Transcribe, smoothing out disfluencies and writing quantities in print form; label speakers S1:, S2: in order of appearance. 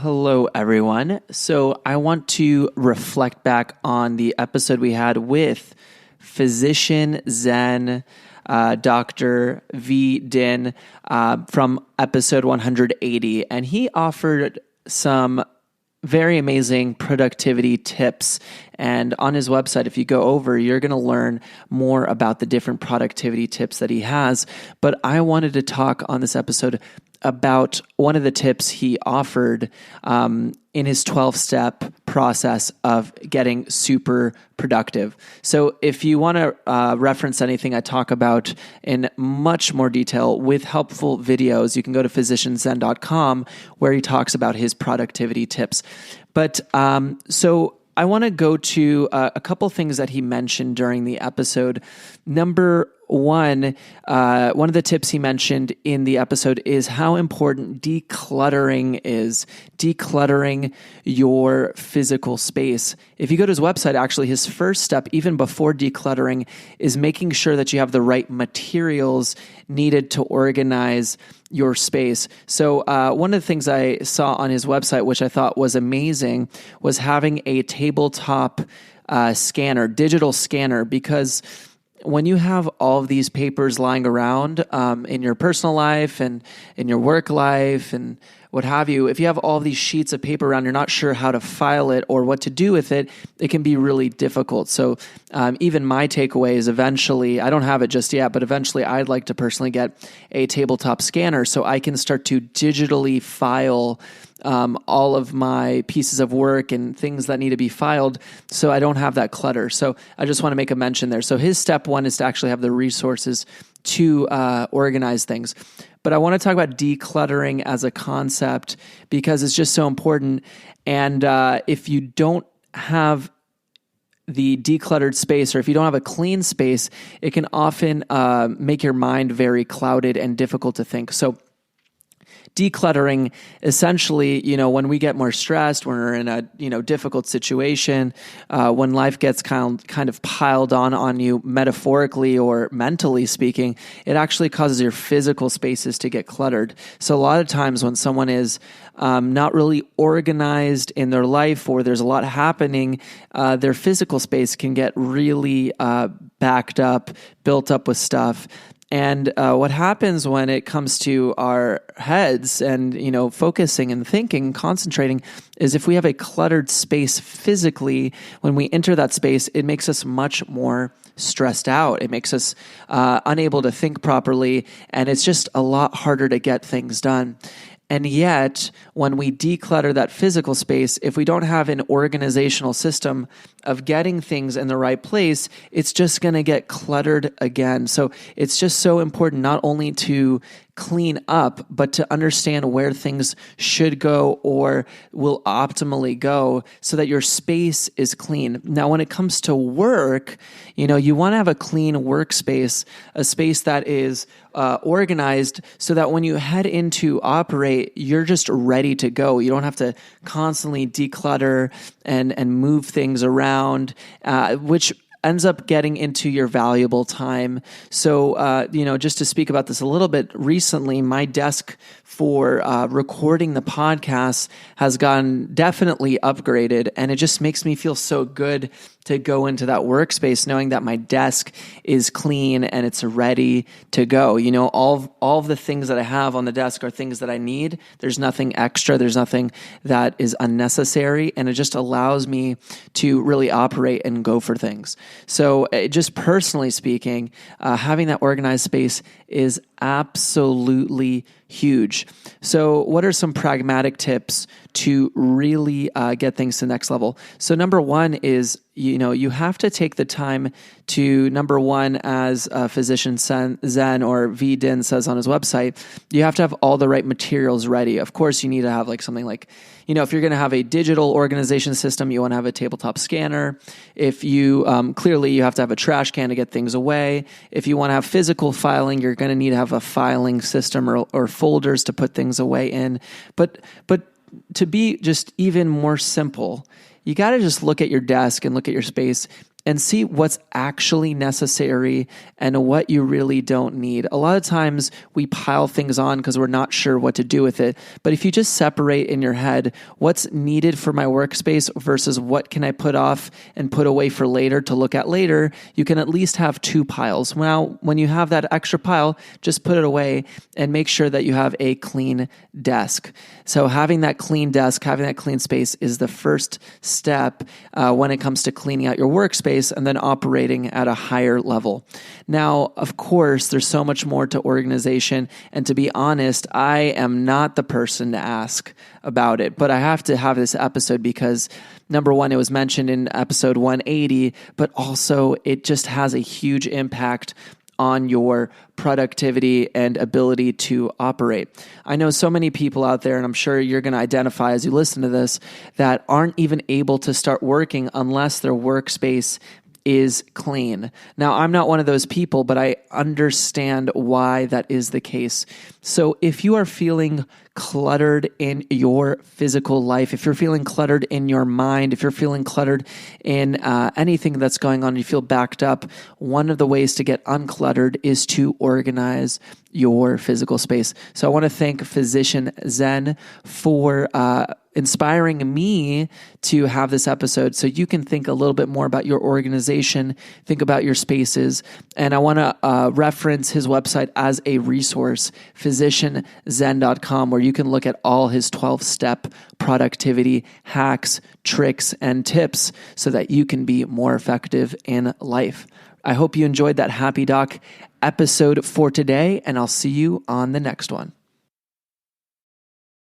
S1: Hello, everyone. So I want to reflect back on the episode we had with Physician Zen, Dr. V. Din, from episode 180. And he offered some very amazing productivity tips. And on his website, if you go over, you're going to learn more about the different productivity tips that he has. But I wanted to talk on this episode about one of the tips he offered in his 12-step process of getting super productive. So if you want to reference anything I talk about in much more detail with helpful videos, you can go to physicianzen.com where he talks about his productivity tips. But so I want to go to a couple things that he mentioned during the episode. Number one of the tips he mentioned in the episode is how important decluttering is. Decluttering your physical space. If you go to his website, actually, his first step, even before decluttering, is making sure that you have the right materials needed to organize your space. So one of the things I saw on his website, which I thought was amazing, was having a tabletop scanner, digital scanner, because when you have all of these papers lying around in your personal life and in your work life and what have you, if you have all of these sheets of paper around, you're not sure how to file it or what to do with it, it can be really difficult. So even my takeaway is eventually, I don't have it just yet, but eventually I'd like to personally get a tabletop scanner so I can start to digitally file all of my pieces of work and things that need to be filed so I don't have that clutter. So I just want to make a mention there. So his step one is to actually have the resources to organize things. But I want to talk about decluttering as a concept because it's just so important. And if you don't have the decluttered space, or if you don't have a clean space, it can often make your mind very clouded and difficult to think. So decluttering, essentially, when we get more stressed, when we're in a difficult situation, when life gets kind of piled on you, metaphorically or mentally speaking, it actually causes your physical spaces to get cluttered. So a lot of times when someone is not really organized in their life, or there's a lot happening, their physical space can get really backed up, built up with stuff. And what happens when it comes to our heads and, focusing and thinking and concentrating is if we have a cluttered space physically, when we enter that space, it makes us much more stressed out. It makes us unable to think properly, and it's just a lot harder to get things done. And yet, when we declutter that physical space, if we don't have an organizational system of getting things in the right place, it's just going to get cluttered again. So it's just so important not only to clean up, but to understand where things should go or will optimally go so that your space is clean. Now, when it comes to work, you want to have a clean workspace, a space that is organized so that when you head into operate, you're just ready to go. You don't have to constantly declutter and move things around, which ends up getting into your valuable time. So, just to speak about this a little bit, recently, my desk for recording the podcast has gotten definitely upgraded, and it just makes me feel so good to go into that workspace knowing that my desk is clean and it's ready to go. All of the things that I have on the desk are things that I need. There's nothing extra. There's nothing that is unnecessary, and it just allows me to really operate and go for things. So just personally speaking, having that organized space is absolutely huge. So what are some pragmatic tips to really get things to the next level? So number one is, you have to take the time to, number one, as Physician Zen or V. Din says on his website, you have to have all the right materials ready. Of course, you need to have something like, if you're going to have a digital organization system, you want to have a tabletop scanner. If you, clearly you have to have a trash can to get things away. If you want to have physical filing, you're going to need to have a filing system or folders to put things away in. But to be just even more simple, you got to just look at your desk and look at your space and see what's actually necessary and what you really don't need. A lot of times we pile things on because we're not sure what to do with it. But if you just separate in your head what's needed for my workspace versus what can I put off and put away for later to look at later, you can at least have two piles. Now, when you have that extra pile, just put it away and make sure that you have a clean desk. So having that clean desk, having that clean space is the first step when it comes to cleaning out your workspace and then operating at a higher level. Now, of course, there's so much more to organization. And to be honest, I am not the person to ask about it, but I have to have this episode because number one, it was mentioned in episode 180, but also it just has a huge impact on your productivity and ability to operate. I know so many people out there, and I'm sure you're going to identify as you listen to this, that aren't even able to start working unless their workspace is clean. Now, I'm not one of those people, but I understand why that is the case. So if you are feeling cluttered in your physical life, if you're feeling cluttered in your mind, if you're feeling cluttered in anything that's going on, you feel backed up, one of the ways to get uncluttered is to organize your physical space. So I want to thank Physician Zen for inspiring me to have this episode so you can think a little bit more about your organization, think about your spaces. And I want to reference his website as a resource, physicianzen.com, where you can look at all his 12-step productivity hacks, tricks, and tips so that you can be more effective in life. I hope you enjoyed that Happy Doc episode for today, and I'll see you on the next one.